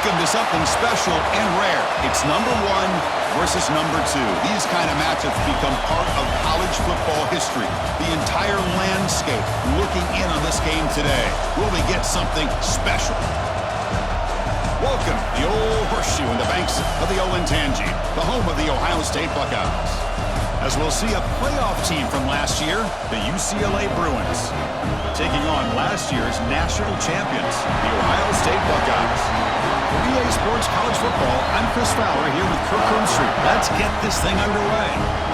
Welcome to something special and rare. It's number one versus number two. These kind of matchups become part of college football history. The entire landscape looking in on this game today. Will we get something special? Welcome, the old horseshoe in the banks of the Olentangy, the home of the Ohio State Buckeyes. As we'll see a playoff team from last year, the UCLA Bruins, taking on last year's national champions, the Ohio State Buckeyes. For EA Sports College Football, I'm Chris Fowler here with Kirk Herbstreit. Let's get this thing underway.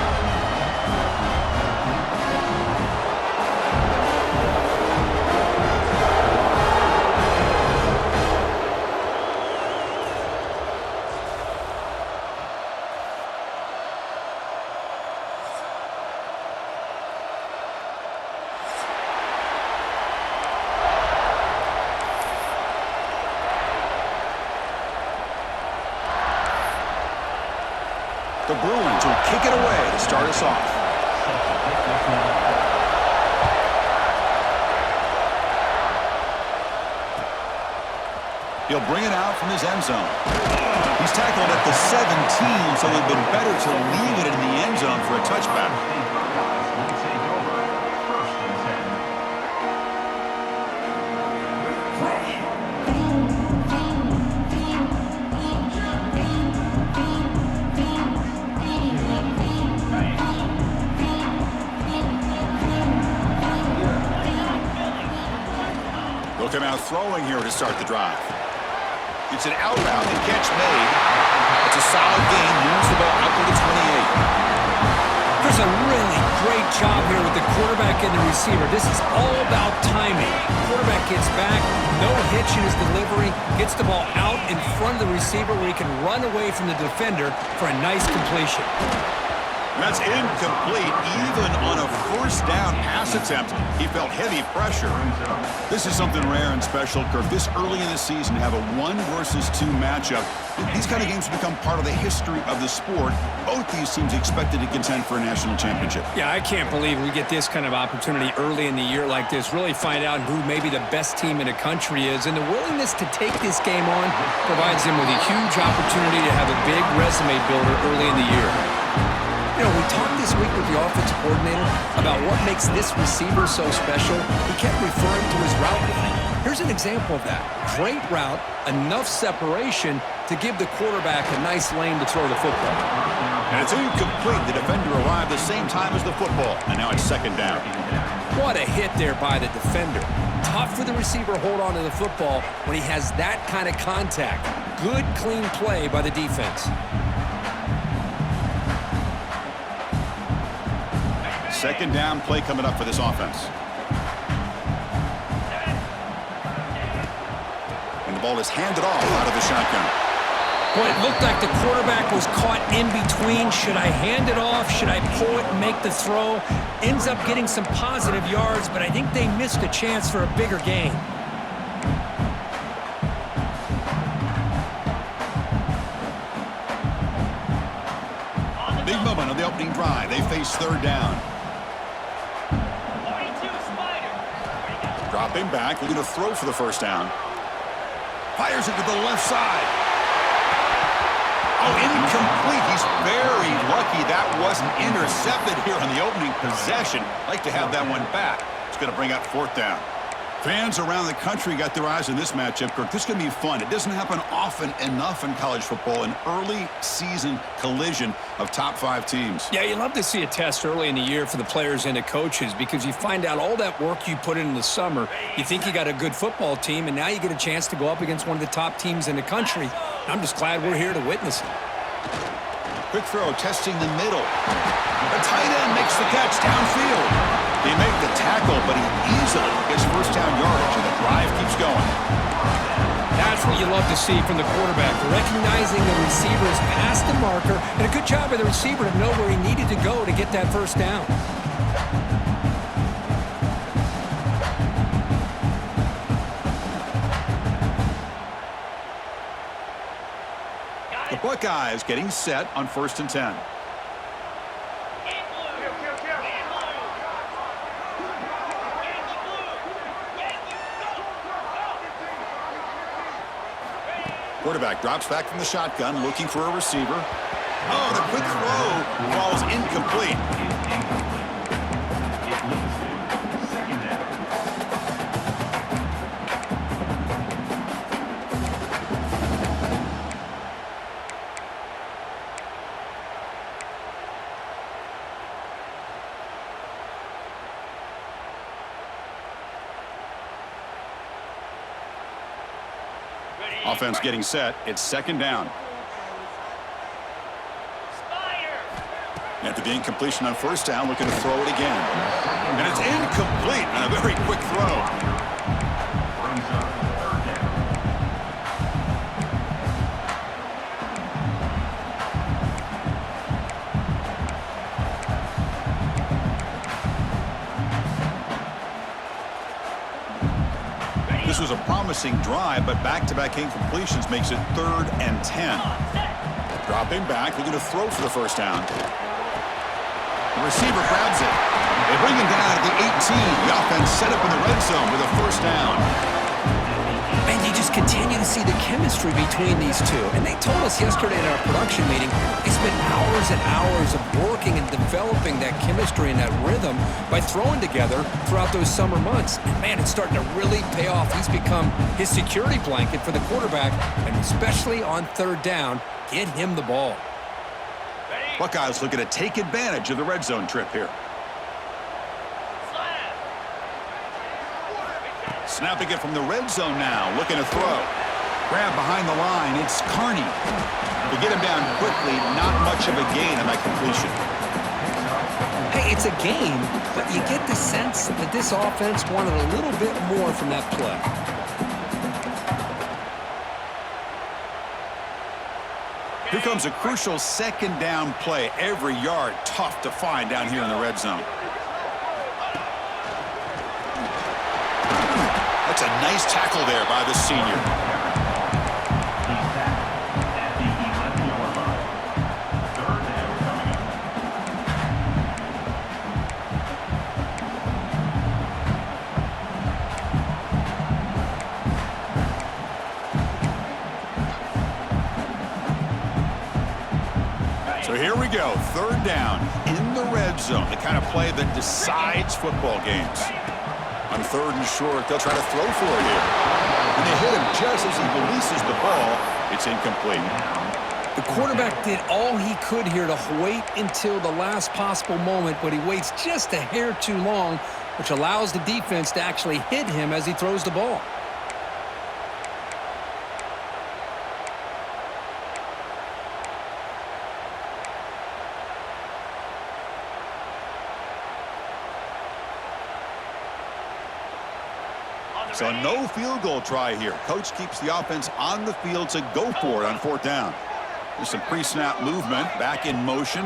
The Bruins will kick it away to start us off. He'll bring it out from his end zone. He's tackled at the 17, so it would have been better to leave it in the end zone for a touchback. They'll come out throwing here to start the drive. It's an out route and catch made. It's a solid gain. Moves the ball out to the 28. There's a really great job here with the quarterback and the receiver. This is all about timing. Quarterback gets back, no hitch in his delivery, gets the ball out in front of the receiver where he can run away from the defender for a nice completion. That's incomplete, even on a first down pass attempt. He felt heavy pressure. This is something rare and special, Kirk. This early in the season, have a 1 versus 2 matchup. These kind of games become part of the history of the sport. Both these teams expected to contend for a national championship. Yeah, I can't believe we get this kind of opportunity early in the year like this. Really find out who maybe the best team in the country is. And the willingness to take this game on provides them with a huge opportunity to have a big resume builder early in the year. You know, we talked this week with the offensive coordinator about what makes this receiver so special. He kept referring to his route running. Here's an example of that. Great route, enough separation to give the quarterback a nice lane to throw the football. And it's incomplete. The defender arrived the same time as the football, and now it's second down. What a hit there by the defender. Tough for the receiver to hold on to the football when he has that kind of contact. Good, clean play by the defense. Second down play coming up for this offense. And the ball is handed off out of the shotgun. Boy, it looked like the quarterback was caught in between. Should I hand it off? Should I pull it and make the throw? Ends up getting some positive yards, but I think they missed a chance for a bigger gain. Big moment on the opening drive. They face third down. Dropping back, looking to throw for the first down. Fires it to the left side. Oh, incomplete. He's very lucky that wasn't intercepted here on the opening possession. Like to have that one back. It's going to bring up fourth down. Fans around the country got their eyes on this matchup, Kirk. This is going to be fun. It doesn't happen often enough in college football, an early season collision of top 5 teams. Yeah, you love to see a test early in the year for the players and the coaches because you find out all that work you put in the summer. You think you got a good football team, and now you get a chance to go up against one of the top teams in the country. I'm just glad we're here to witness it. Quick throw, testing the middle. The tight end makes the catch downfield. They make the tackle, but he easily gets first down yardage, and the drive keeps going. That's what you love to see from the quarterback, recognizing the receiver's past the marker, and a good job by the receiver to know where he needed to go to get that first down. The Buckeyes getting set on 1st and 10. Quarterback drops back from the shotgun, looking for a receiver. Oh, the quick throw falls incomplete. Offense getting set. It's second down. After the incompletion on first down, looking to throw it again. And it's incomplete on a very quick throw. This was a promising drive, but back-to-back incompletions makes it 3rd and 10. Dropping back, looking to throw for the first down. The receiver grabs it. They bring him down at the 18. The offense set up in the red zone with a first down. And you just continue to see the chemistry between these two. And they told us yesterday in our production meeting, they spent hours and hours of working and developing that chemistry and that rhythm by throwing together throughout those summer months. And man, it's starting to really pay off. He's become his security blanket for the quarterback, and especially on third down, get him the ball. Buckeyes looking to take advantage of the red zone trip here. Snapping it from the red zone now, looking to throw. Grab behind the line, it's Carney. To get him down quickly, not much of a gain on that completion. Hey, it's a game, but you get the sense that this offense wanted a little bit more from that play. Here comes a crucial second down play. Every yard tough to find down here in the red zone. That's a nice tackle there by the senior. So here we go, third down in the red zone, the kind of play that decides football games. On 3rd and short, they'll try to throw for it here. And they hit him just as he releases the ball. It's incomplete. The quarterback did all he could here to wait until the last possible moment, but he waits just a hair too long, which allows the defense to actually hit him as he throws the ball. So no field goal try here. Coach keeps the offense on the field to go for it on 4th down. There's some pre-snap movement, back in motion.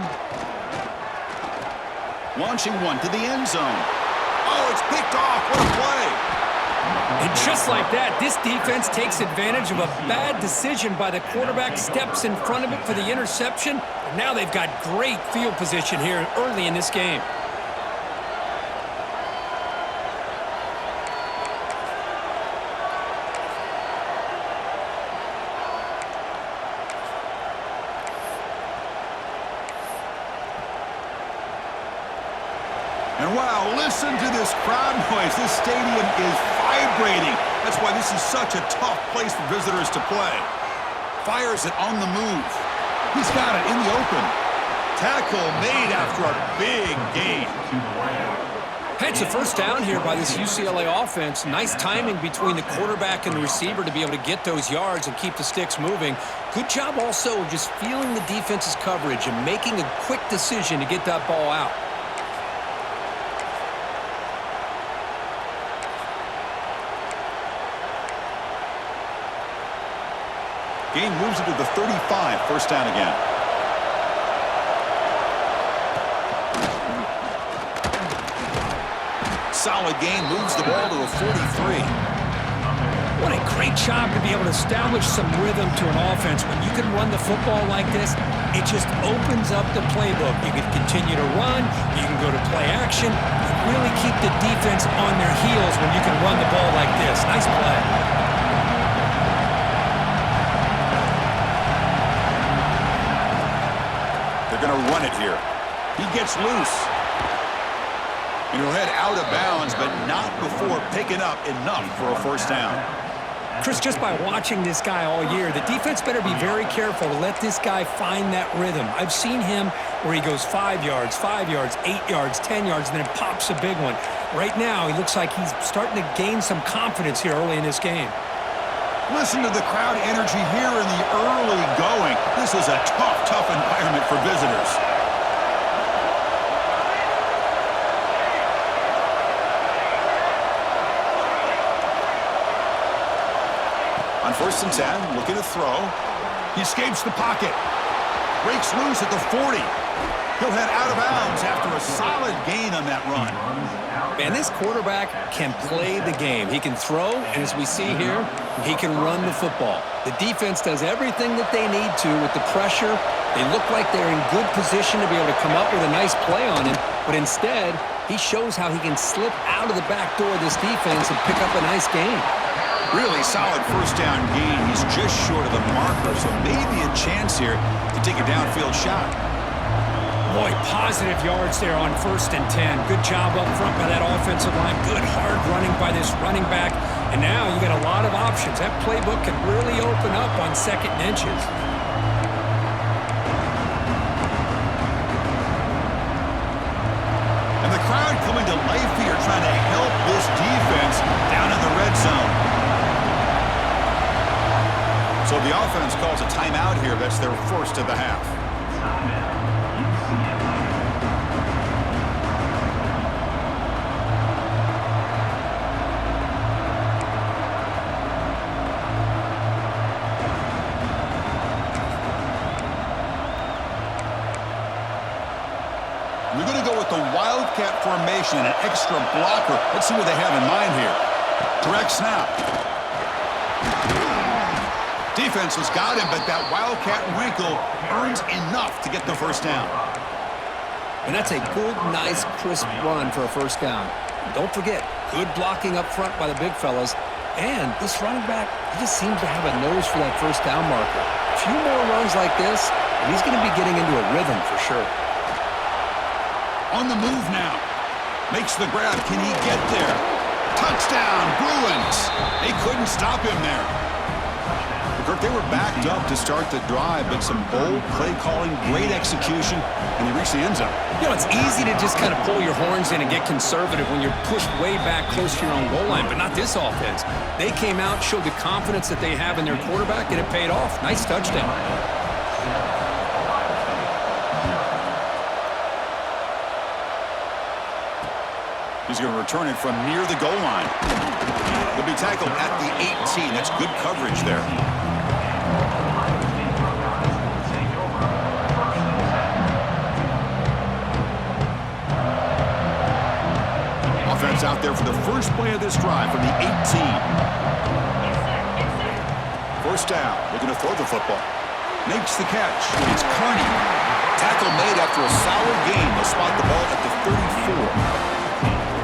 Launching one to the end zone. Oh, it's picked off. What a play. And just like that, this defense takes advantage of a bad decision by the quarterback, steps in front of it for the interception. And now they've got great field position here early in this game. And wow, listen to this crowd noise. This stadium is vibrating. That's why this is such a tough place for visitors to play. Fires it on the move. He's got it in the open. Tackle made after a big gain. Hey, it's a first down here by this UCLA offense. Nice timing between the quarterback and the receiver to be able to get those yards and keep the sticks moving. Good job also of just feeling the defense's coverage and making a quick decision to get that ball out. Gain moves it to the 35, first down again. Solid gain, moves the ball to a 43. What a great job to be able to establish some rhythm to an offense. When you can run the football like this, it just opens up the playbook. You can continue to run, you can go to play action, and really keep the defense on their heels when you can run the ball like this. Nice play. run it here. He gets loose. And he'll head out of bounds, but not before picking up enough for a first down. Chris, just by watching this guy all year, the defense better be very careful to let this guy find that rhythm. I've seen him where he goes 5 yards, 8 yards, 10 yards, and then it pops a big one. Right now, he looks like he's starting to gain some confidence here early in this game. Listen to the crowd energy here in the early going. This is a tough environment for visitors. On 1st and 10, looking to throw. He escapes the pocket. Breaks loose at the 40. He'll head out of bounds after a solid gain on that run. Man, this quarterback can play the game. He can throw, and as we see here, he can run the football. The defense does everything that they need to with the pressure. They look like they're in good position to be able to come up with a nice play on him, but instead, he shows how he can slip out of the back door of this defense and pick up a nice gain. Really solid first down gain. He's just short of the marker, so maybe a chance here to take a downfield shot. Boy, positive yards there on 1st and 10. Good job up front by that offensive line. Good hard running by this running back. And now you got a lot of options. That playbook can really open up on 2nd and inches. And the crowd coming to life here, trying to help this defense down in the red zone. So the offense calls a timeout here. That's their first of the half. We're going to go with the Wildcat formation, an extra blocker. Let's see what they have in mind here. Direct snap. Defense has got him, but that Wildcat wrinkle earns enough to get the first down. And that's a good, nice, crisp run for a first down. Don't forget, good blocking up front by the big fellas. And this running back, he just seems to have a nose for that first down marker. A few more runs like this, and he's going to be getting into a rhythm for sure. On the move now. Makes the grab. Can he get there? Touchdown, Bruins. They couldn't stop him there. Kirk, they were backed up to start the drive, but some bold play calling, great execution, and they reached the end zone. You know, it's easy to just kind of pull your horns in and get conservative when you're pushed way back close to your own goal line, but not this offense. They came out, showed the confidence that they have in their quarterback, and it paid off. Nice touchdown. He's going to return it from near the goal line. He'll be tackled at the 18. That's good coverage there. Offense out there for the first play of this drive from the 18. First down. Looking to throw the football. Makes the catch. It's Kearney. Tackle made after a solid gain. They'll spot the ball at the 34.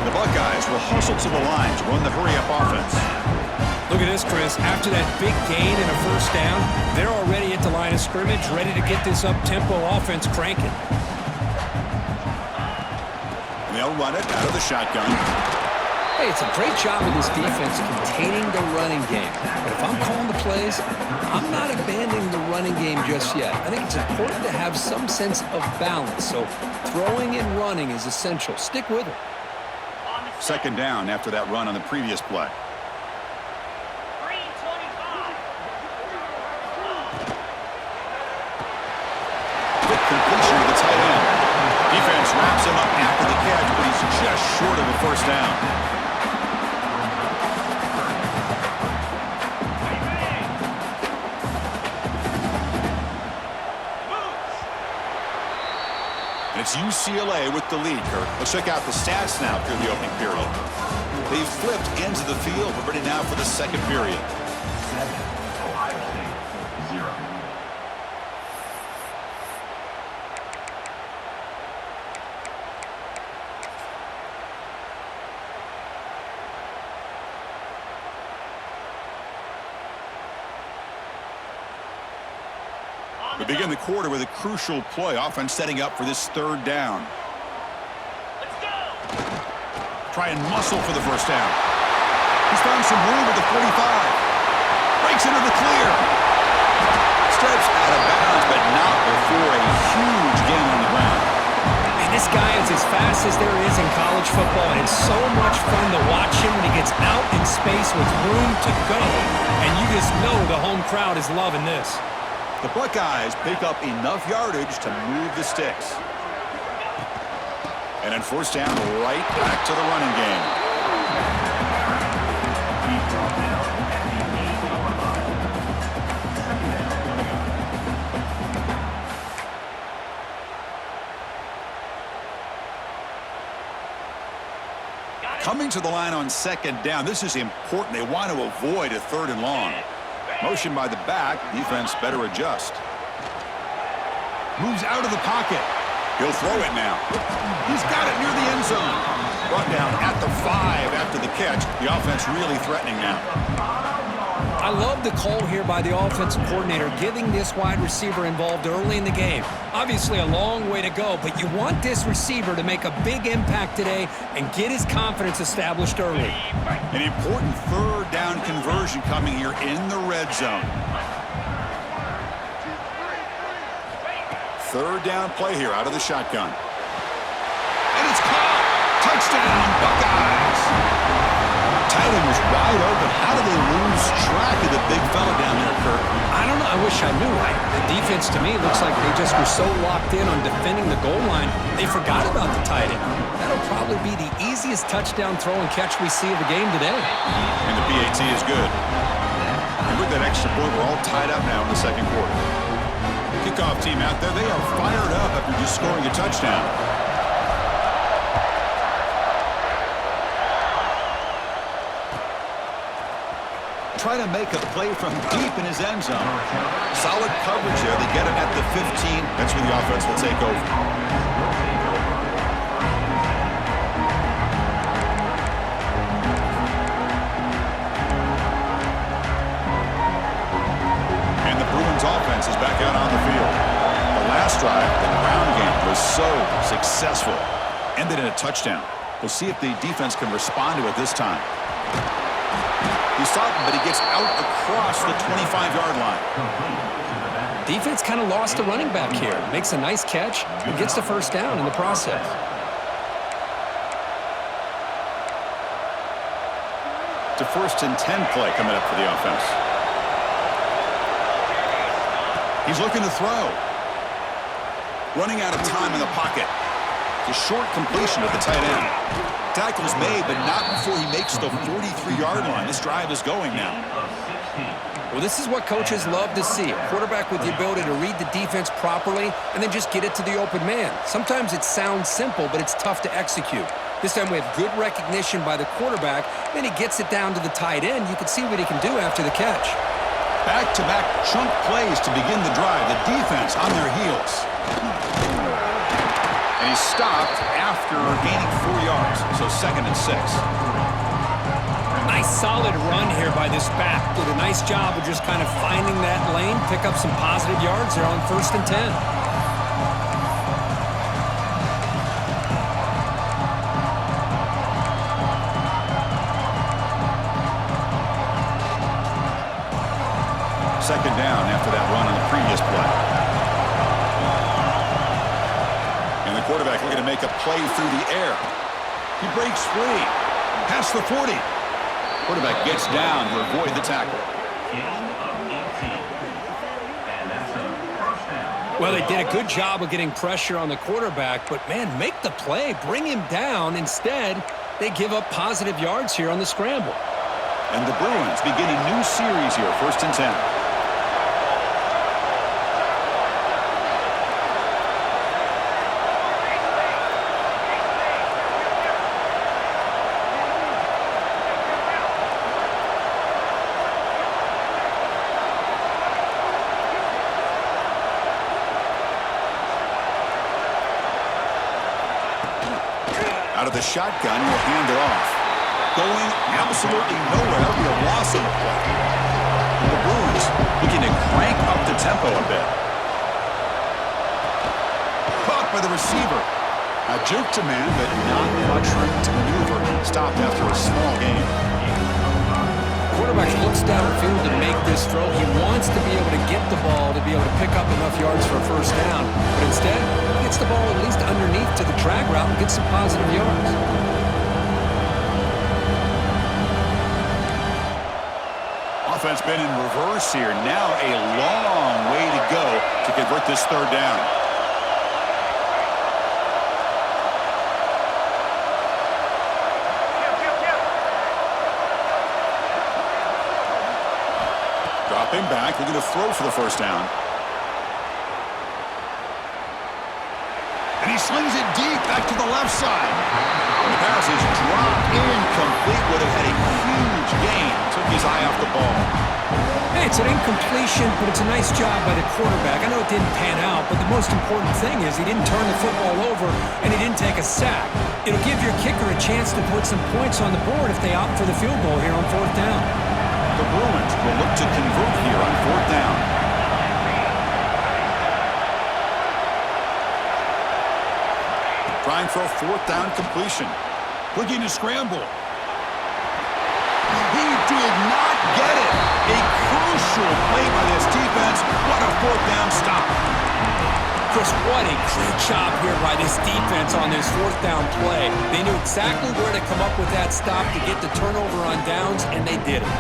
The Buckeyes will hustle to the line to run the hurry-up offense. Look at this, Chris. After that big gain and a first down, they're already at the line of scrimmage, ready to get this up-tempo offense cranking. They'll run it out of the shotgun. Hey, it's a great job of this defense containing the running game. But if I'm calling the plays, I'm not abandoning the running game just yet. I think it's important to have some sense of balance. So throwing and running is essential. Stick with it. Second down after that run on the previous play. Quick completion to the tight end. Defense wraps him up after the catch, but he's just short of a first down. It's UCLA with the lead, Kirk. Let's check out the stats now through the opening period. They've flipped ends of the field. We're ready now for the second period. We begin the quarter with a crucial play. Offense setting up for this third down. Try and muscle for the first down. He's found some room at the 45. Breaks into the clear. Steps out of bounds, but not before a huge gain on the ground. And this guy is as fast as there is in college football, and it's so much fun to watch him when he gets out in space with room to go. And you just know the home crowd is loving this. The Buckeyes pick up enough yardage to move the sticks. And then first down, right back to the running game. Coming to the line on second down, this is important. They want to avoid a third and long. Motion by the back, defense better adjust. Moves out of the pocket. He'll throw it now. He's got it near the end zone. Brought down at the 5 after the catch. The offense really threatening now. I love the call here by the offensive coordinator, getting this wide receiver involved early in the game. Obviously a long way to go, but you want this receiver to make a big impact today and get his confidence established early. An important third down conversion coming here in the red zone. Third down play here out of the shotgun. And it's caught. Touchdown, Buckeyes. Tight end was wide open. How did they lose track of the big fella down there, Kirk? I don't know. I wish I knew. The defense, to me, looks like they just were so locked in on defending the goal line, they forgot about the tight end. That'll probably be the easiest touchdown throw and catch we see of the game today. And the PAT is good. And with that extra point, we're all tied up now in the second quarter. Kickoff team out there, they are fired up after just scoring a touchdown. Try to make a play from deep in his end zone. Solid coverage there. They get him at the 15. That's where the offense will take over. And the Bruins offense is back out on the field. The last drive, the ground game, was so successful. Ended in a touchdown. We'll see if the defense can respond to it this time. He's stopped, but he gets out across the 25-yard line. Defense kind of lost a running back here. Makes a nice catch and gets the first down in the process. It's a 1st and 10 play coming up for the offense. He's looking to throw. Running out of time in the pocket. The short completion of the tight end. Tackle's made, but not before he makes the 43-yard line. This drive is going now. Well, this is what coaches love to see. A quarterback with the ability to read the defense properly and then just get it to the open man. Sometimes it sounds simple, but it's tough to execute. This time we have good recognition by the quarterback. Then he gets it down to the tight end. You can see what he can do after the catch. Back-to-back chunk plays to begin the drive. The defense on their heels. And he's stopped after gaining 4 yards, so 2nd and 6. Nice solid run here by this back. Did a nice job of just kind of finding that lane, pick up some positive yards there on 1st and 10. Second down after that run on the previous play. And the quarterback looking to make a play through the air. He breaks free. Past the 40. Quarterback gets down to avoid the tackle. Well, they did a good job of getting pressure on the quarterback, but, man, make the play. Bring him down. Instead, they give up positive yards here on the scramble. And the Bruins begin a new series here, 1st and 10. Out of the shotgun, he'll hand it off. Going absolutely nowhere. That'll be a loss in the play. And the Bruins looking to crank up the tempo a bit. by the receiver. A juke to man, but not much room to maneuver. Stopped after a small gain. Quarterback looks downfield to make this throw. He wants to be able to get the ball to be able to pick up enough yards for a first down. But instead, he gets the ball at least underneath to the drag route and gets some positive yards. Offense been in reverse here. Now a long way to go to convert this third down. Dropping back, looking to throw for the first down. And he slings it deep back to the left side. And the pass is dropped incomplete. Would have had a huge gain. Took his eye off the ball. Hey, it's an incompletion, but it's a nice job by the quarterback. I know it didn't pan out, but the most important thing is he didn't turn the football over and he didn't take a sack. It'll give your kicker a chance to put some points on the board if they opt for the field goal here on fourth down. The Bruins will look to convert here on fourth down. Trying for a fourth down completion. Looking to scramble. He did not get it. A crucial play by this defense. What a fourth down stop. Chris, what a great job here by this defense on this fourth down play. They knew exactly where to come up with that stop to get the turnover on downs, and they did it.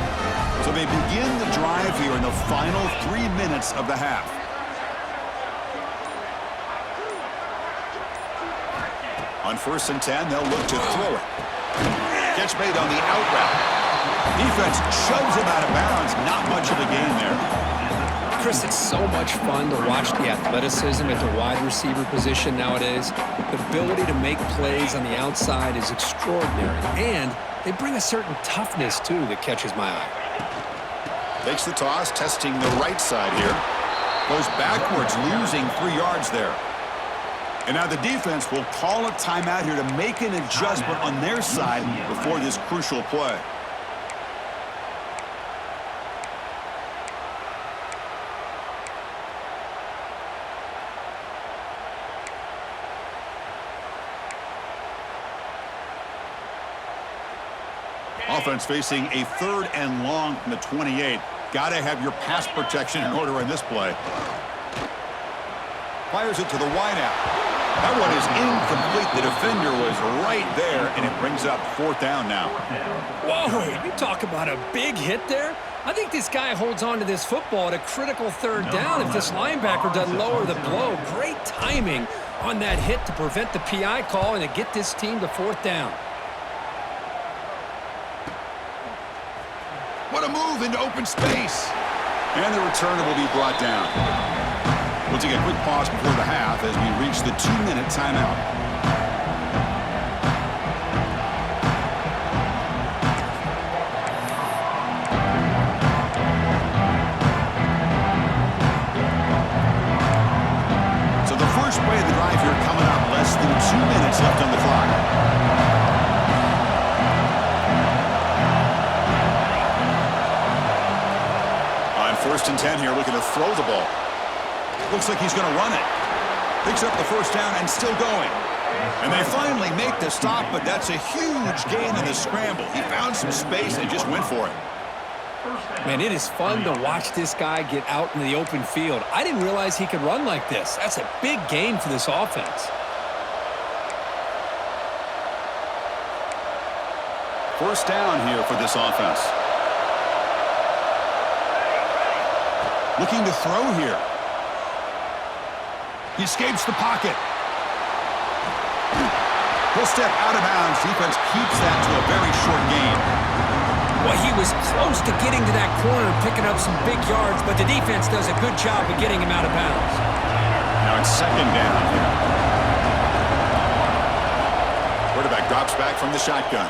So they begin the drive here in the final 3 minutes of the half. On 1st and 10, they'll look to throw it. Catch made on the out route. Defense shoves him out of bounds. Not much of a gain there. Chris, it's so much fun to watch the athleticism at the wide receiver position nowadays. The ability to make plays on the outside is extraordinary. And they bring a certain toughness, too, that catches my eye. Takes the toss, testing the right side here. Goes backwards, losing 3 yards there. And now the defense will call a timeout here to make an adjustment on their side before this crucial play. Offense facing a 3rd and long from the 28. Got to have your pass protection in order in this play. Fires it to the wideout. That one is incomplete. The defender was right there, and it brings up fourth down now. Whoa, you talk about a big hit there. I think this guy holds on to this football at a critical third down if this linebacker doesn't lower the blow. Great timing on that hit to prevent the PI call and to get this team to fourth down. What a move into open space. And the returner will be brought down. We'll take a quick pause before the half as we reach the 2-minute timeout. So the first play of the drive here coming up. Less than 2 minutes left on the clock. On 1st and 10 here, looking to throw the ball. Looks like he's going to run it. Picks up the first down and still going. And they finally make the stop, but that's a huge gain in the scramble. He found some space and just went for it. Man, it is fun to watch this guy get out in the open field. I didn't realize he could run like this. That's a big gain for this offense. First down here for this offense. Looking to throw here. He escapes the pocket. He'll step out of bounds. Defense keeps that to a very short gain. Well, he was close to getting to that corner and picking up some big yards, but the defense does a good job of getting him out of bounds. Now it's 2nd down here. Quarterback drops back from the shotgun.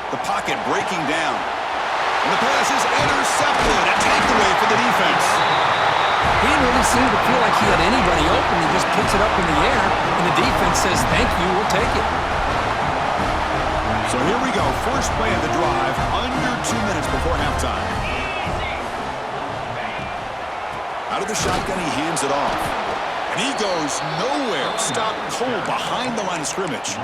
The pocket breaking down. And the pass is intercepted. A takeaway for the defense. He didn't really seem to feel like he had anybody open. He just puts it up in the air, and the defense says, thank you, we'll take it. So here we go. First play of the drive, under 2 minutes before halftime. Out of the shotgun, he hands it off. And he goes nowhere. Stopped cold behind the line of scrimmage.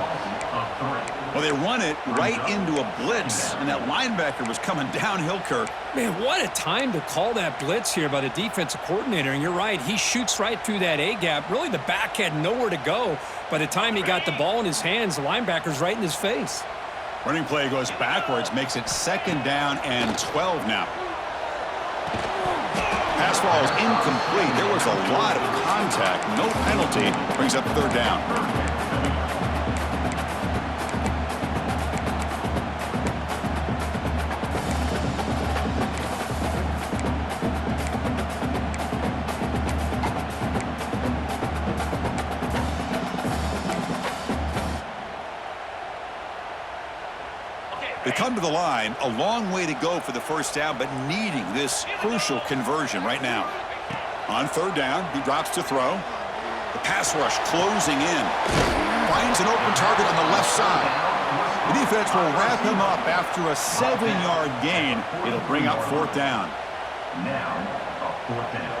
Well, they run it right into a blitz, and that linebacker was coming downhill, Kirk. Man, what a time to call that blitz here by the defensive coordinator. And you're right, he shoots right through that A-gap. Really, the back had nowhere to go. By the time he got the ball in his hands, the linebacker's right in his face. Running play goes backwards, makes it 2nd down and 12 now. Pass ball is incomplete. There was a lot of contact. No penalty. Brings up 3rd down. They come to the line, a long way to go for the 1st down, but needing this crucial conversion right now. On 3rd down, he drops to throw. The pass rush closing in. Finds an open target on the left side. The defense will wrap him up after a 7-yard gain. It'll bring up 4th down. Now, a 4th down.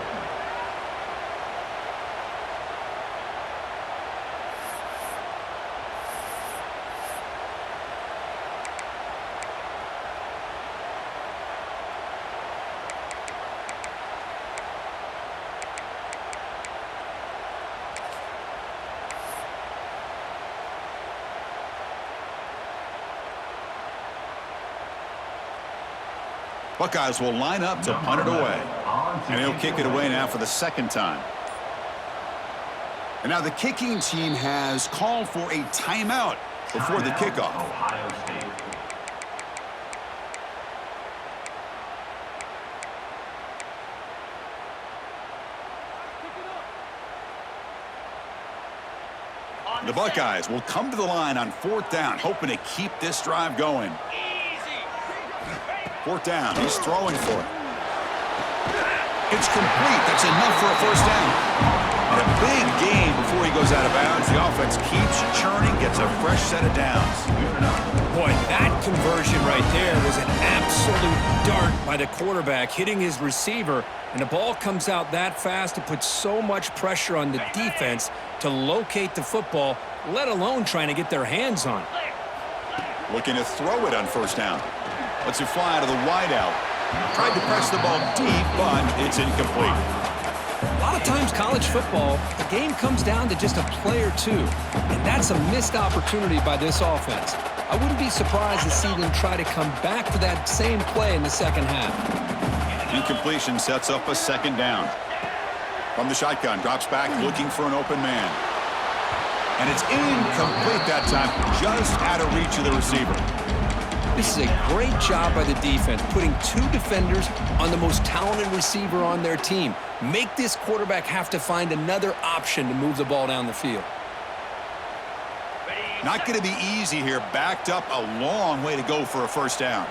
Buckeyes will line up to punt it away. And he'll kick it away now for the 2nd time. And now the kicking team has called for a timeout before the kickoff. Ohio State. The Buckeyes will come to the line on 4th down, hoping to keep this drive going. 4th down, he's throwing for it. It's complete. That's enough for a 1st down. And a big gain before he goes out of bounds. The offense keeps churning, gets a fresh set of downs. Boy, that conversion right there was an absolute dart by the quarterback, hitting his receiver, and the ball comes out that fast. It puts so much pressure on the defense to locate the football, let alone trying to get their hands on it. Looking to throw it on 1st down. Lets it fly out of the wideout. Tried to press the ball deep, but it's incomplete. A lot of times college football, the game comes down to just a play or two, and that's a missed opportunity by this offense. I wouldn't be surprised to see them try to come back to that same play in the 2nd half. Incompletion sets up a 2nd down. From the shotgun, drops back looking for an open man. And it's incomplete that time, just out of reach of the receiver. This is a great job by the defense, putting 2 defenders on the most talented receiver on their team. Make this quarterback have to find another option to move the ball down the field. Not going to be easy here. Backed up a long way to go for a 1st down.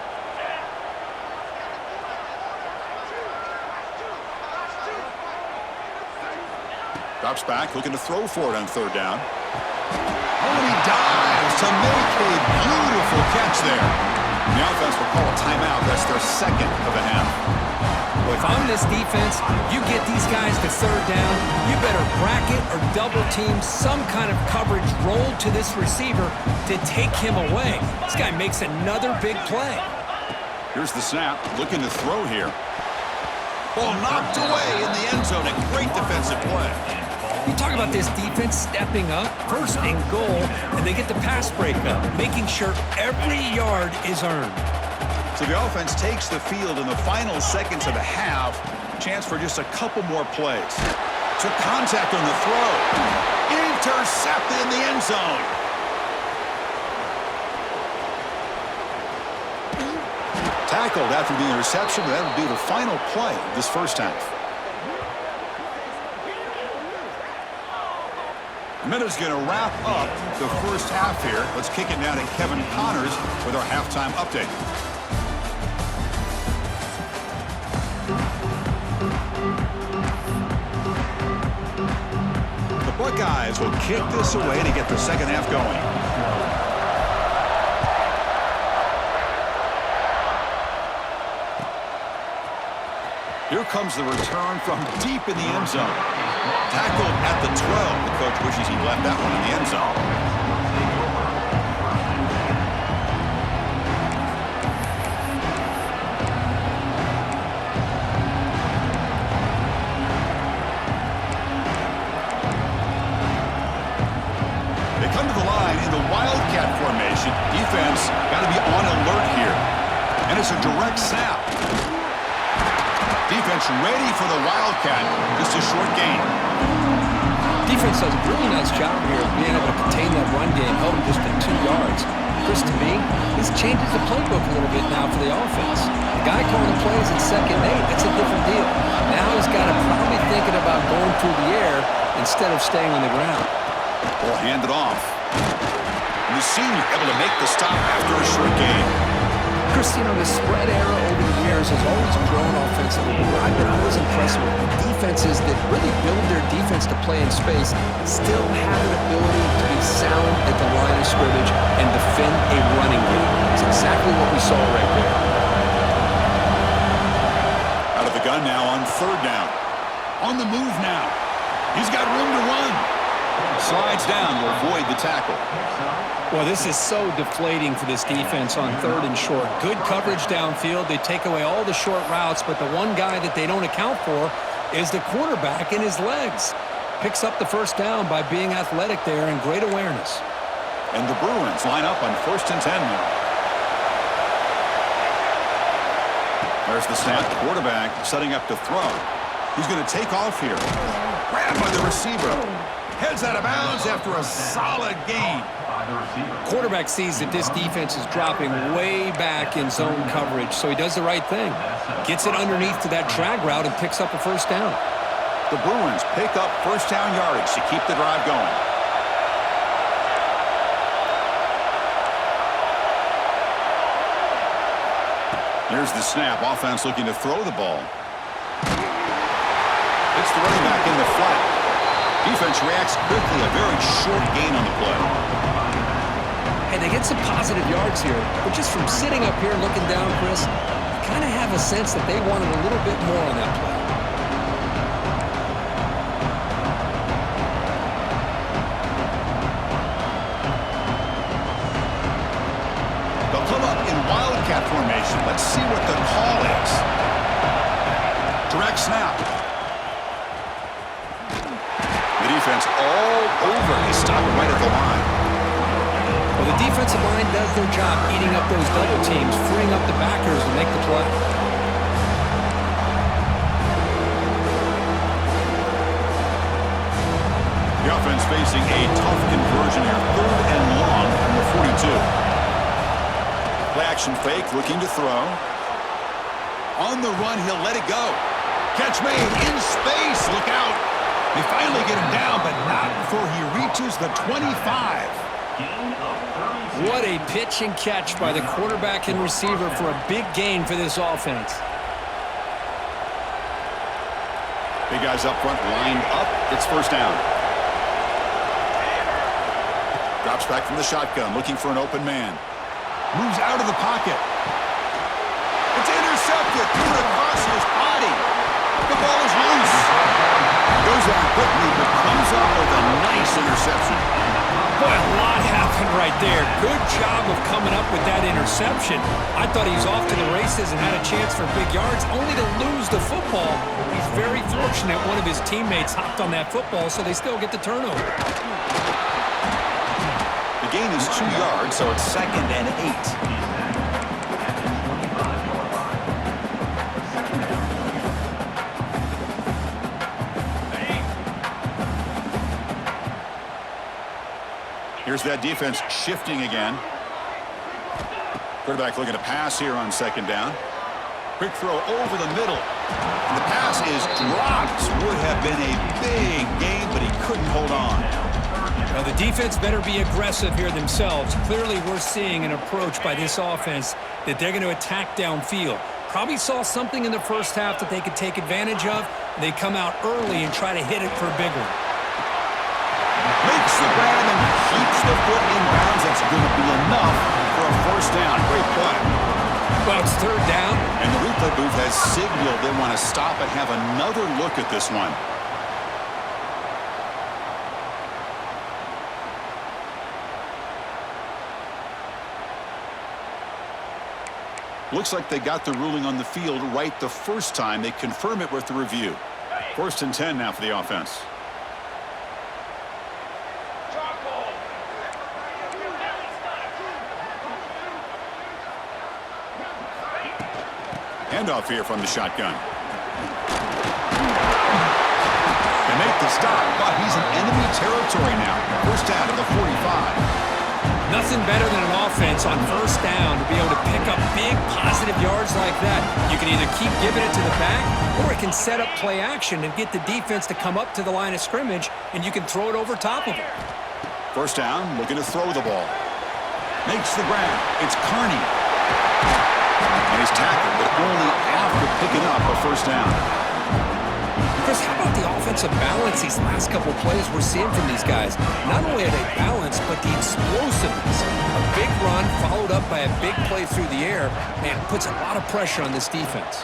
Drops back, looking to throw for it on 3rd down. Oh, he dives to make a beautiful catch there. The offense will call a timeout. That's their 2nd of the half. Well, if I'm this defense, you get these guys to 3rd down, you better bracket or double team some kind of coverage roll to this receiver to take him away. This guy makes another big play. Here's the snap, looking to throw here. Ball knocked away in the end zone. A great defensive play. You talk about this defense stepping up, 1st and goal, and they get the pass breakup, making sure every yard is earned. So the offense takes the field in the final seconds of the half. Chance for just a couple more plays. Took contact on the throw. Intercepted in the end zone. Tackled after the interception. That will be the final play of this 1st half. Minute's going to wrap up the 1st half here. Let's kick it down to Kevin Connors with our halftime update. The Buckeyes will kick this away to get the 2nd half going. Here comes the return from deep in the end zone. Tackled at the 12. The coach wishes he left that one in the end zone. They come to the line in the Wildcat formation. Defense got to be on alert here. And it's a direct snap. Defense ready for the Wildcat. Just a short gain. Defense does a really nice job here of being able to contain that run game, held just at 2 yards. Chris, to me, this changes the playbook a little bit now for the offense. The guy calling plays at 2nd and 8, that's a different deal. Now he's got to probably thinking about going through the air instead of staying on the ground. Ball handed off. And the senior able to make the stop after a short gain. Chris, you know, the spread era over the years has always grown offensively. But I've been always impressed with defenses that really build their defense to play in space, still have an ability to be sound at the line of scrimmage and defend a running game. It's exactly what we saw right there. Out of the gun now on 3rd down. On the move now. He's got room to run. Slides down to avoid the tackle. Well, this is so deflating for this defense on 3rd and short. Good coverage downfield. They take away all the short routes, but the one guy that they don't account for is the quarterback in his legs. Picks up the 1st down by being athletic there and great awareness. And the Bruins line up on 1st and 10 now. There's the snap. Quarterback setting up to throw. He's going to take off here. Grabbed by the receiver. Heads out of bounds after a solid gain. Quarterback sees that this defense is dropping way back in zone coverage, so he does the right thing. Gets it underneath to that drag route and picks up a 1st down. The Bruins pick up 1st down yardage to keep the drive going. Here's the snap. Offense looking to throw the ball. It's the running back in the flat. Defense reacts quickly. A very short gain on the play. And they get some positive yards here, but just from sitting up here looking down, Chris, you kind of have a sense that they wanted a little bit more on that play. They'll come up in Wildcat formation. Let's see what the call is. Direct snap. The defense all over. They stop it right at the line. Well, the defensive line does their job eating up those double teams, freeing up the backers to make the play. The offense facing a tough conversion here. 3rd and long from the 42. Play action fake, looking to throw. On the run, he'll let it go. Catch made in space. Look out. They finally get him down, but not before he reaches the 25. What a pitch and catch by the quarterback and receiver for a big gain for this offense. Big guys up front lined up. It's 1st down. Drops back from the shotgun, looking for an open man. Moves out of the pocket. It's intercepted. Threw it across his body. The ball is loose. Goes down quickly, but comes up with a nice interception. Boy, a lot happened right there. Good job of coming up with that interception. I thought he was off to the races and had a chance for big yards, only to lose the football. He's very fortunate one of his teammates hopped on that football, so they still get the turnover. The gain is 2 yards, so it's 2nd and 8. Here's that defense shifting again. Quarterback looking to pass here on 2nd down. Quick throw over the middle. And the pass is dropped. Would have been a big gain, but he couldn't hold on. Well, the defense better be aggressive here themselves. Clearly, we're seeing an approach by this offense that they're going to attack downfield. Probably saw something in the 1st half that they could take advantage of. They come out early and try to hit it for a big one. Makes the grab and keeps the foot in bounds. That's going to be enough for a 1st down. Great play. Well, it's 3rd down. And the replay booth has signaled they want to stop and have another look at this one. Looks like they got the ruling on the field right the first time. They confirm it with the review. 1st and 10 now for the offense. Handoff here from the shotgun. They make the stop, but he's in enemy territory now. 1st down to the 45. Nothing better than an offense on 1st down to be able to pick up big positive yards like that. You can either keep giving it to the back, or it can set up play action and get the defense to come up to the line of scrimmage, and you can throw it over top of it. 1st down, looking to throw the ball. Makes the grab. It's Carney. And he's tackled, but only after picking up a 1st down. Chris, how about the offensive balance these last couple of plays we're seeing from these guys? Not only are they balanced, but the explosiveness. A big run followed up by a big play through the air, man, puts a lot of pressure on this defense.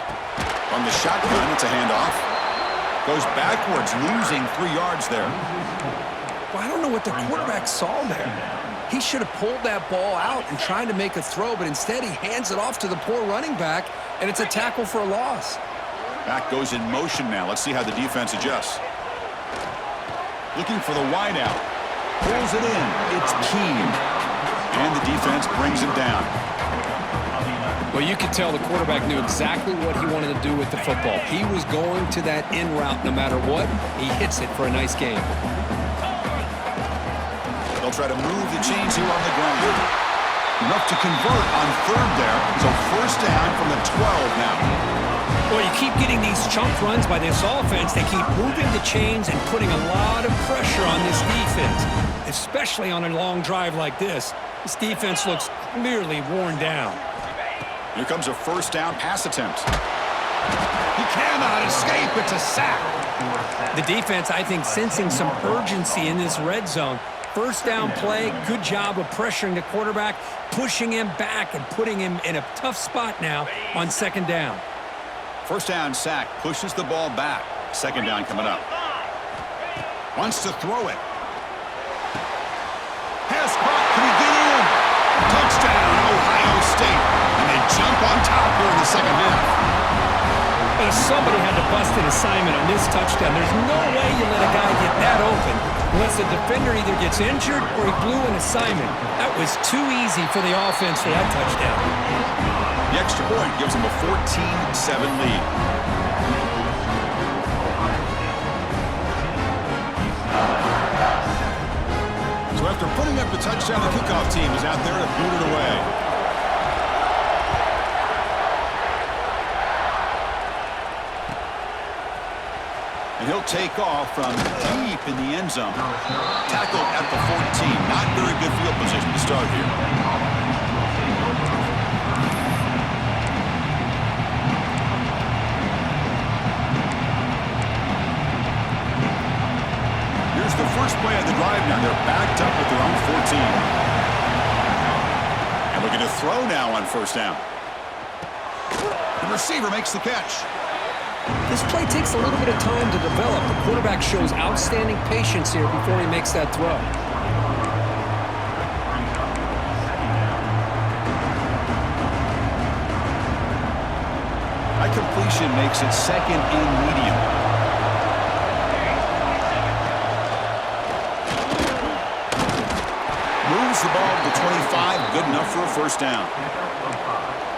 On the shotgun, it's a handoff. Goes backwards, losing 3 yards there. Well, I don't know what the quarterback saw there. He should have pulled that ball out and tried to make a throw, but instead he hands it off to the poor running back, and it's a tackle for a loss. Back goes in motion now. Let's see how the defense adjusts. Looking for the wideout. Pulls it in. It's Keene. And the defense brings him down. Well, you could tell the quarterback knew exactly what he wanted to do with the football. He was going to that in route no matter what. He hits it for a nice game. They'll try to move the chains here on the ground. Enough to convert on 3rd there. So 1st down from the 12 now. Well, you keep getting these chunk runs by this offense. They keep moving the chains and putting a lot of pressure on this defense, especially on a long drive like this. This defense looks clearly worn down. Here comes a 1st down pass attempt. He cannot escape. It's a sack. The defense, I think, sensing some urgency in this red zone. 1st down play, good job of pressuring the quarterback, pushing him back and putting him in a tough spot now on 2nd down. 1st down sack, pushes the ball back. 2nd down coming up. Wants to throw it. Pass caught, can he get in? Touchdown, Ohio State. And they jump on top here in the 2nd half. Well, somebody had to bust an assignment on this touchdown. There's no way you let a guy get that open unless the defender either gets injured or he blew an assignment. That was too easy for the offense for that touchdown. The extra point gives them a 14-7 lead. So after putting up the touchdown, the kickoff team is out there to boot it away. And he'll take off from deep in the end zone. Tackled at the 14. Not very good field position to start here. The first play of the drive now. They're backed up with their own 14. And looking to throw now on 1st down. The receiver makes the catch. This play takes a little bit of time to develop. The quarterback shows outstanding patience here before he makes that throw. That completion makes it 2nd and medium. The ball to the 25, good enough for a 1st down.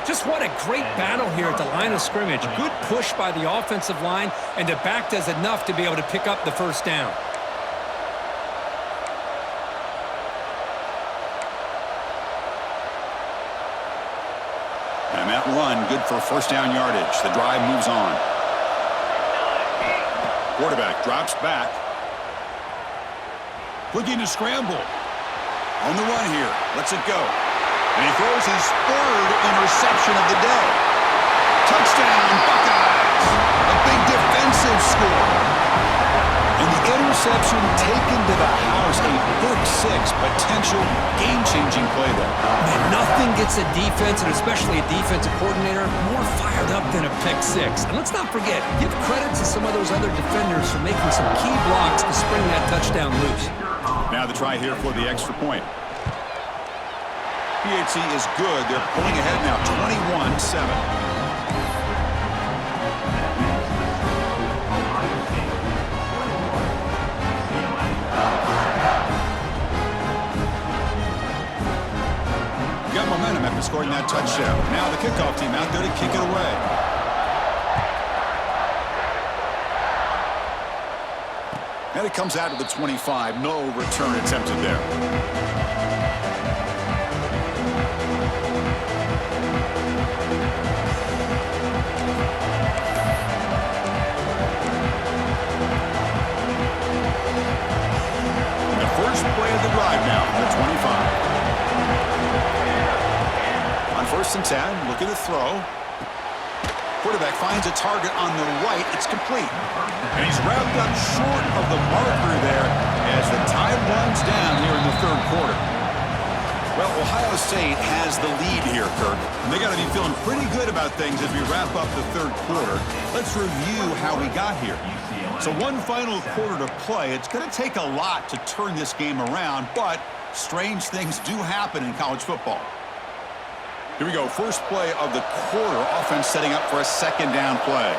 Just what a great battle here at the line of scrimmage. Good push by the offensive line, and the back does enough to be able to pick up the 1st down. And that run, good for 1st down yardage. The drive moves on. Quarterback drops back. Looking to scramble. On the run here. Lets it go. And he throws his 3rd interception of the day. Touchdown, Buckeyes. A big defensive score. And the interception taken to the house. A big 6. Potential game-changing play there. Man, nothing gets a defense, and especially a defensive coordinator, more fired up than a pick 6. And let's not forget, give credit to some of those other defenders for making some key blocks to spring that touchdown loose. Now the try here for the extra point. BHC is good. They're pulling ahead now, 21-7. Got momentum after scoring that touchdown. Now the kickoff team out there to kick it away. And it comes out to the 25. No return attempted there. First play of the drive now from the 25. On 1st and 10, looking to throw. Quarterback finds a target on the right. It's complete. And he's wrapped up short of the marker there as the time runs down here in the 3rd quarter. Well, Ohio State has the lead here, Kirk. And they got to be feeling pretty good about things as we wrap up the 3rd quarter. Let's review how we got here. So one final quarter to play. It's going to take a lot to turn this game around, but strange things do happen in college football. Here we go. First play of the quarter. Offense setting up for a 2nd down play.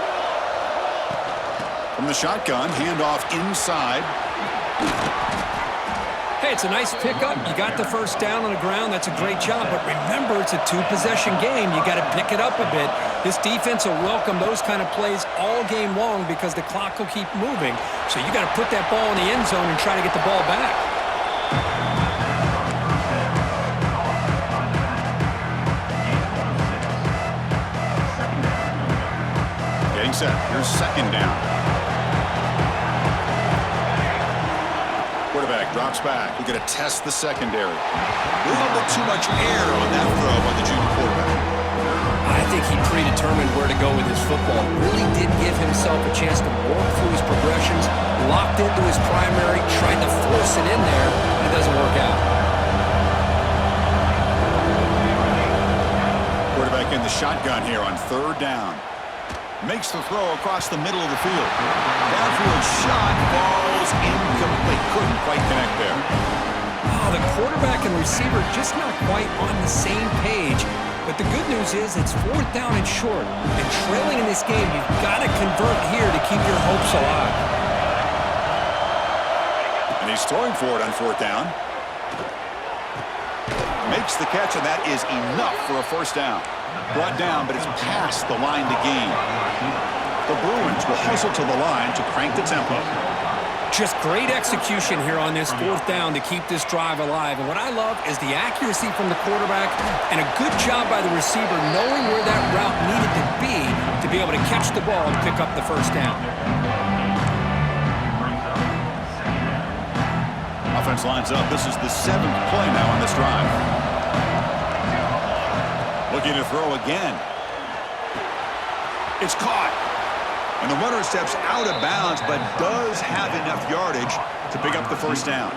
From the shotgun, handoff inside. Hey, it's a nice pickup. You got the 1st down on the ground. That's a great job. But remember, it's a 2-possession game. You got to pick it up a bit. This defense will welcome those kind of plays all game long because the clock will keep moving. So you got to put that ball in the end zone and try to get the ball back. Getting set. Here's 2nd down. Quarterback drops back. We're going to test the secondary. A little bit too much air on that throw by the junior quarterback. I think he predetermined where to go with his football. Really did give himself a chance to work through his progressions, locked into his primary, tried to force it in there, and it doesn't work out. Quarterback in the shotgun here on 3rd down. Makes the throw across the middle of the field. Downfield shot falls incomplete. Couldn't quite connect there. Oh, the quarterback and receiver just not quite on the same page. But the good news is it's 4th down and short. And trailing in this game, you've got to convert here to keep your hopes alive. And he's throwing for it on 4th down. Makes the catch, and that is enough for a 1st down. Brought down, but it's past the line to gain. The Bruins will hustle to the line to crank the tempo. Just great execution here on this 4th down to keep this drive alive. And what I love is the accuracy from the quarterback and a good job by the receiver knowing where that route needed to be able to catch the ball and pick up the 1st down. Offense lines up. This is the 7th play now on this drive. Looking to throw again. It's caught. And the runner steps out of bounds, but does have enough yardage to pick up the 1st down.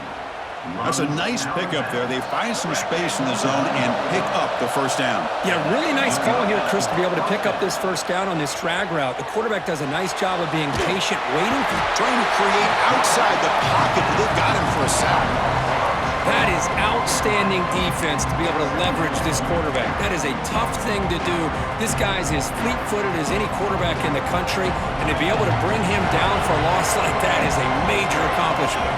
That's a nice pickup there. They find some space in the zone and pick up the 1st down. Yeah, really nice call here, Chris, to be able to pick up this 1st down on this drag route. The quarterback does a nice job of being patient, waiting, trying to create outside the pocket, but they've got him for a sack. That is outstanding defense to be able to leverage this quarterback. That is a tough thing to do. This guy's as fleet-footed as any quarterback in the country, and to be able to bring him down for a loss like that is a major accomplishment.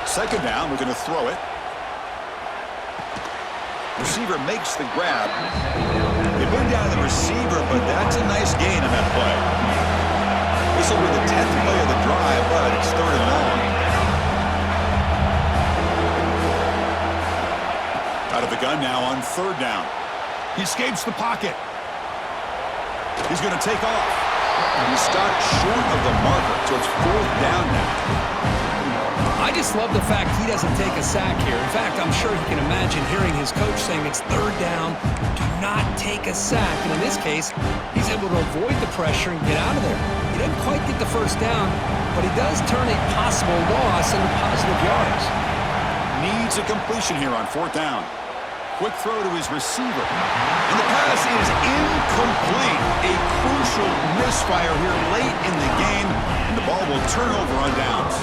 2nd down, we're going to throw it. Receiver makes the grab. They bring down the receiver, but that's a nice gain on that play. This will be the 10th play of the drive, but it's 3rd and long. Out of the gun now on 3rd down. He escapes the pocket. He's going to take off. He stopped short of the marker, so it's 4th down now. I just love the fact he doesn't take a sack here. In fact, I'm sure he can imagine hearing his coach saying it's 3rd down, do not take a sack. And in this case, he's able to avoid the pressure and get out of there. He doesn't quite get the 1st down, but he does turn a possible loss into positive yards. Needs a completion here on 4th down. Quick throw to his receiver. And the pass is incomplete. A crucial misfire here late in the game, and the ball will turn over on downs.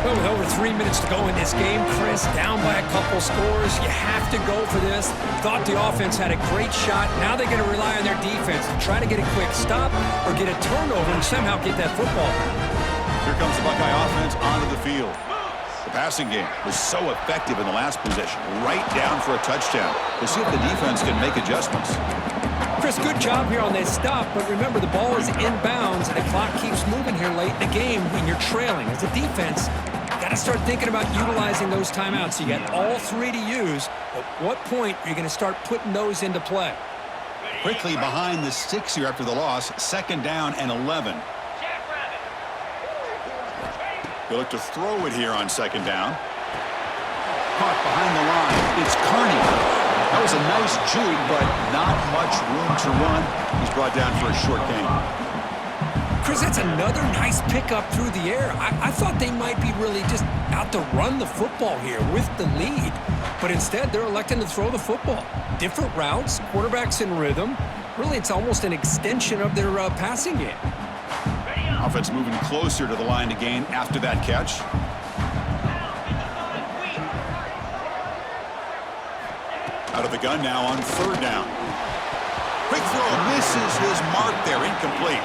Well, with over 3 minutes to go in this game, Chris, down by a couple scores, you have to go for this. Thought the offense had a great shot. Now they're going to rely on their defense to try to get a quick stop or get a turnover and somehow get that football. Here comes the Buckeye offense onto the field. The passing game was so effective in the last possession, right down for a touchdown. We'll see if the defense can make adjustments. Chris, good job here on this stop, but remember the ball is inbounds and the clock keeps moving here late in the game when you're trailing. As a defense, you got to start thinking about utilizing those timeouts. You got all three to use. At what point are you going to start putting those into play? Quickly behind the sticks here after the loss, 2nd down and 11. They look to throw it here on 2nd down. Caught behind the line. It's Carney. That was a nice juke, but not much room to run. He's brought down for a short gain. Chris, that's another nice pickup through the air. I thought they might be really just out to run the football here with the lead. But instead, they're electing to throw the football. Different routes, quarterbacks in rhythm. Really, it's almost an extension of their passing game. Offense moving closer to the line to gain after that catch. Out of the gun now on 3rd down. Quick throw, misses his mark there, incomplete.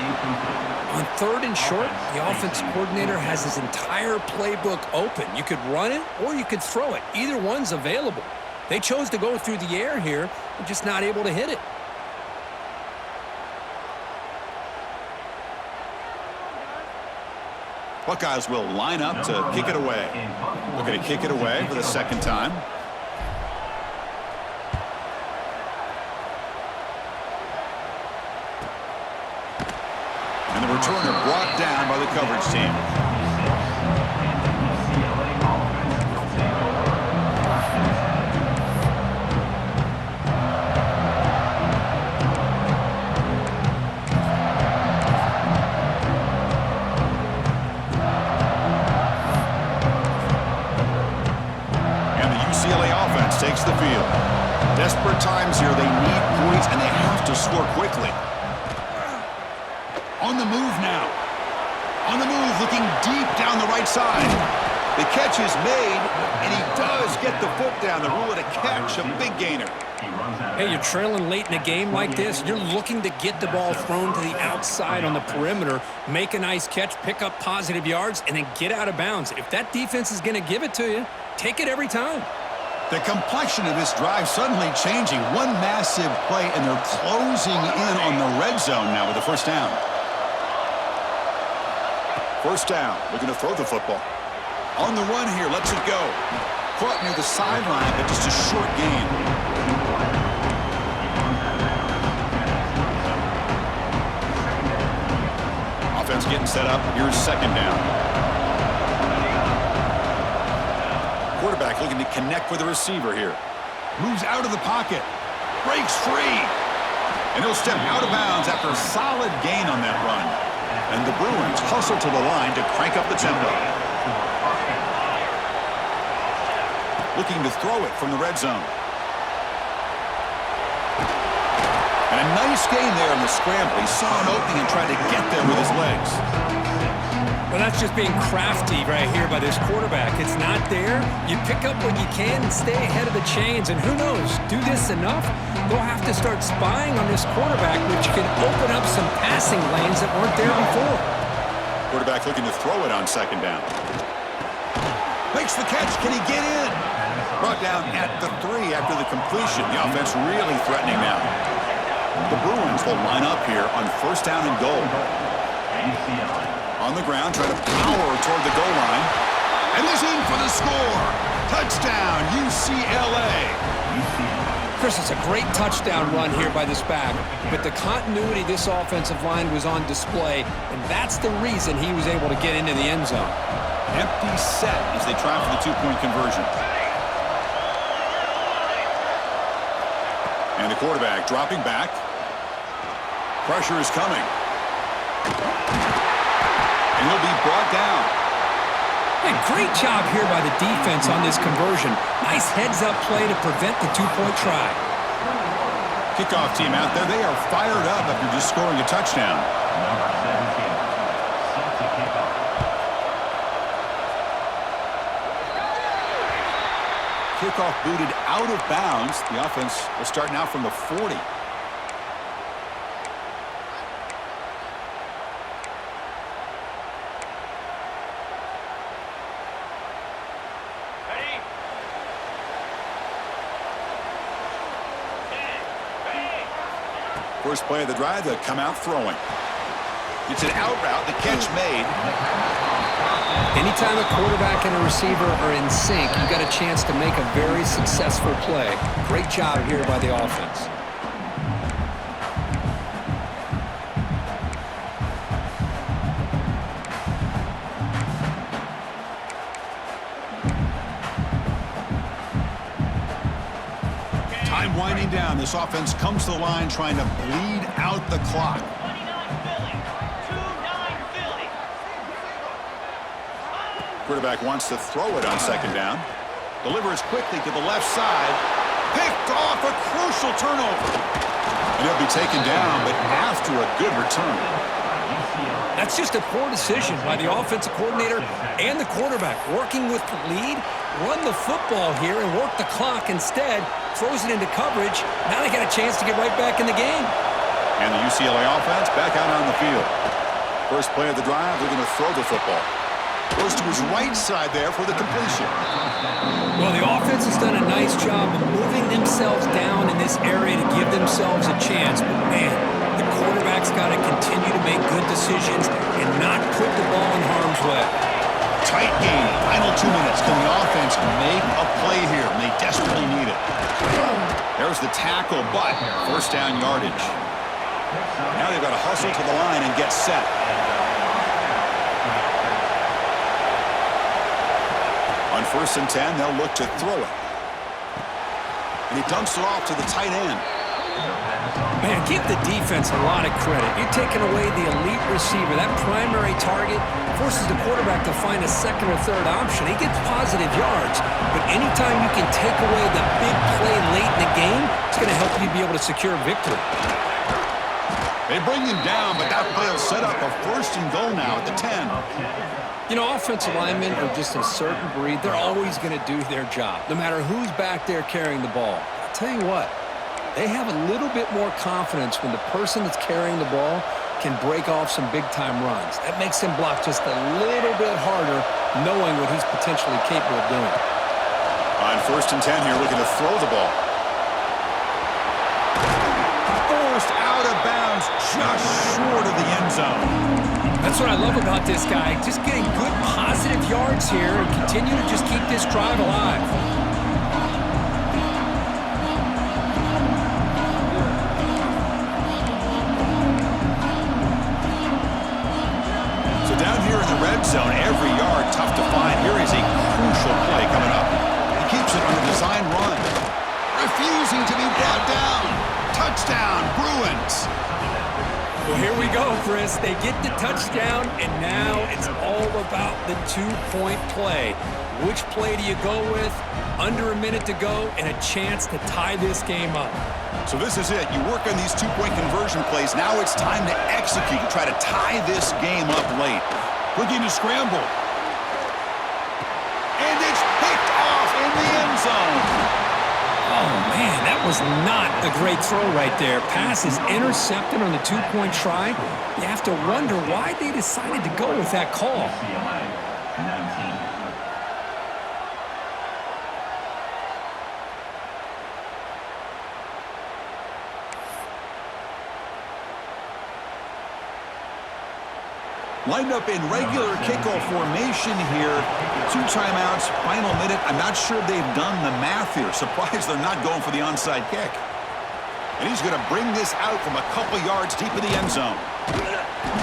On 3rd and short, the offense coordinator has his entire playbook open. You could run it or you could throw it. Either one's available. They chose to go through the air here, but just not able to hit it. Buckeyes will line up to kick it away. Looking to kick it away for the 2nd time. And the returner brought down by the coverage team. And the UCLA offense takes the field. Desperate times here. They need points, and they have to score quickly. On the move now. On the move, looking deep down the right side. The catch is made, and he does get the foot down. The rule of the catch, a big gainer. Hey, you're trailing late in a game like this. You're looking to get the ball thrown to the outside on the perimeter, make a nice catch, pick up positive yards, and then get out of bounds. If that defense is going to give it to you, take it every time. The complexion of this drive suddenly changing. One massive play, and they're closing in on the red zone now with the 1st down. 1st down, looking to throw the football. On the run here, lets it go. Caught near the sideline, but just a short gain. Offense getting set up. Here's 2nd down. Quarterback looking to connect with the receiver here. Moves out of the pocket. Breaks free. And he'll step out of bounds after a solid gain on that run. And the Bruins hustle to the line to crank up the tempo. Looking to throw it from the red zone. And a nice gain there in the scramble. He saw an opening and tried to get there with his legs. Well, that's just being crafty right here by this quarterback. It's not there. You pick up what you can and stay ahead of the chains. And who knows, do this enough, they'll have to start spying on this quarterback, which can open up some passing lanes that weren't there before. Quarterback looking to throw it on 2nd down. Makes the catch. Can he get in? Brought down at the 3 after the completion. The offense really threatening now. The Bruins will line up here on 1st down and goal. On the ground, trying to power toward the goal line. And he's in for the score. Touchdown, UCLA. Chris, it's a great touchdown run here by this back, but the continuity of this offensive line was on display, and that's the reason he was able to get into the end zone. Empty set as they try for the 2-point conversion. And the quarterback dropping back. Pressure is coming. And he'll be brought down. Hey, great job here by the defense on this conversion. Nice heads-up play to prevent the 2-point try. Kickoff team out there. They are fired up after just scoring a touchdown. Kickoff booted out of bounds. The offense will start now from the 40. First play of the drive, they'll come out throwing. It's an out route, the catch made. Anytime a quarterback and a receiver are in sync, you got a chance to make a very successful play. Great job here by the offense. Time winding down. This offense comes to the line trying to bleed out the clock. Quarterback wants to throw it on second down. Delivers quickly to the left side. Picked off, a crucial turnover. And he'll be taken down, but after a good return. That's just a poor decision by the offensive coordinator and the quarterback. Working with the lead, run the football here and work the clock instead. Throws it into coverage. Now they got a chance to get right back in the game. And the UCLA offense back out on the field. First play of the drive, they're going to throw the football. Goes to his right side there for the completion. Well, the offense has done a nice job of moving themselves down in this area to give themselves a chance. But, man, the quarterback's got to continue to make good decisions and not put the ball in harm's way. Tight game. Final 2 minutes. Can the offense make a play here? And they desperately need it. There's the tackle, but first down yardage. Now they've got to hustle to the line and get set. On 1st and 10, they'll look to throw it. And he dumps it off to the tight end. Man, give the defense a lot of credit. You're taking away the elite receiver. That primary target forces the quarterback to find a second or third option. He gets positive yards. But anytime you can take away the big play late in the game, it's going to help you be able to secure victory. They bring him down, but that play will set up a 1st and goal now at the 10. You know, offensive linemen are just a certain breed. They're always going to do their job, no matter who's back there carrying the ball. I'll tell you what, they have a little bit more confidence when the person that's carrying the ball can break off some big-time runs. That makes him block just a little bit harder, knowing what he's potentially capable of doing. On 1st and 10 here, looking to throw the ball. Forced out of bounds, just short of the end zone. That's what I love about this guy. Just getting good positive yards here and continue to just keep this drive alive. So down here in the red zone, every yard tough to find. Here is a crucial play coming up. He keeps it on a design run. Refusing to be brought down. Touchdown, Bruins. Well, here we go, Chris. They get the touchdown, and now it's all about the two-point play. Which play do you go with? Under a minute to go and a chance to tie this game up. So this is it. You work on these two-point conversion plays. Now it's time to execute to try to tie this game up late. Looking to scramble. And it's picked off in the end zone. Oh, man, that was not a great throw right there. Pass is intercepted on the two-point try. You have to wonder why they decided to go with that call. UCLA, 19. Lined up in regular kickoff formation here. 2 timeouts, final minute. I'm not sure they've done the math here. Surprised they're not going for the onside kick. And he's going to bring this out from a couple yards deep in the end zone.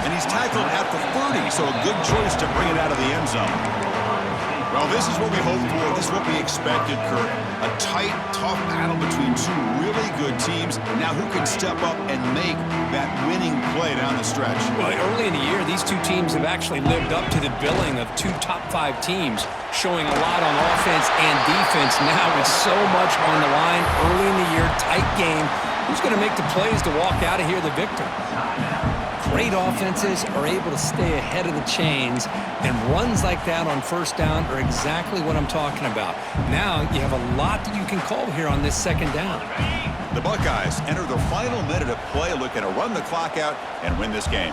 And he's tackled at the 30, so a good choice to bring it out of the end zone. Well, this is what we hoped for. This is what we expected, Kurt. A tight, tough battle between 2 really good teams. Now who can step up and make that winning play down the stretch? Well, early in the year, these 2 teams have actually lived up to the billing of 2 top 5 teams, showing a lot on offense and defense. Now with so much on the line early in the year, tight game. Who's going to make the plays to walk out of here the victor? Great offenses are able to stay ahead of the chains, and runs like that on first down are exactly what I'm talking about. Now you have a lot that you can call here on this second down. The Buckeyes enter the final minute of play, looking to run the clock out and win this game.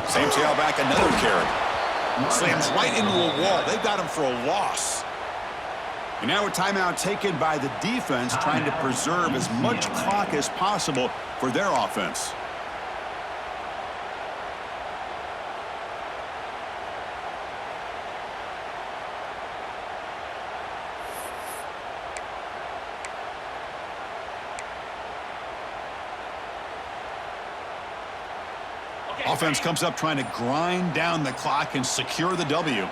Same tailback, another carry. Slams right into a wall. They've got him for a loss. And now a timeout taken by the defense, trying to preserve as much clock as possible for their offense. Offense comes up trying to grind down the clock and secure the W.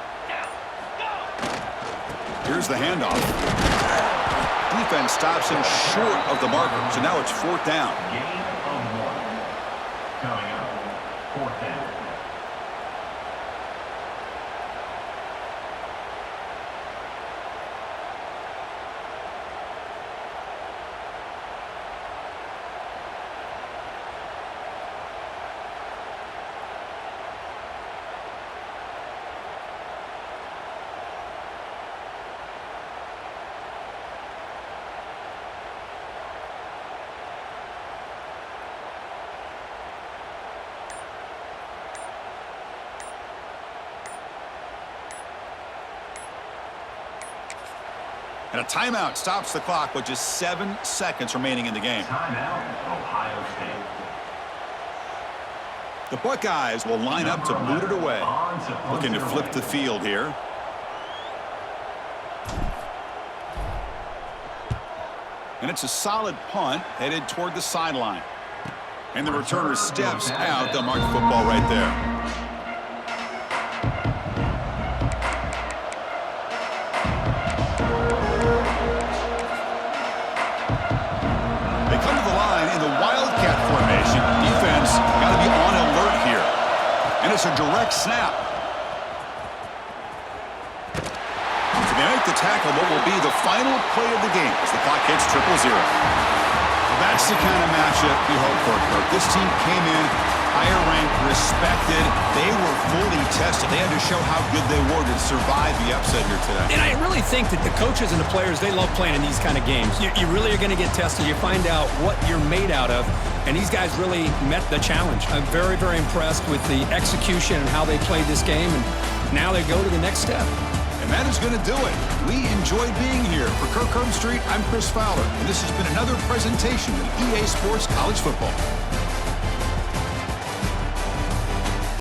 Here's the handoff. Defense stops him short of the marker, so now it's fourth down. Gain of 1. Coming up, fourth down. And a timeout stops the clock with just 7 seconds remaining in the game. Timeout, Ohio State. The Buckeyes will line up to boot it away. Looking to flip the field here. And it's a solid punt headed toward the sideline. And the returner steps out. They'll mark the football right there. It's a direct snap. So they make the tackle, what will be the final play of the game as the clock hits 0-0. That's the kind of matchup you hope for, Kirk. This team came in higher ranked, respected. They were fully tested. They had to show how good they were to survive the upset here today. And I really think that the coaches and the players, they love playing in these kind of games. You really are going to get tested. You find out what you're made out of. And these guys really met the challenge. I'm very, very impressed with the execution and how they played this game. And now they go to the next step. And that is going to do it. We enjoyed being here. For Kirk Herbstreit, I'm Chris Fowler. And this has been another presentation of EA Sports College Football.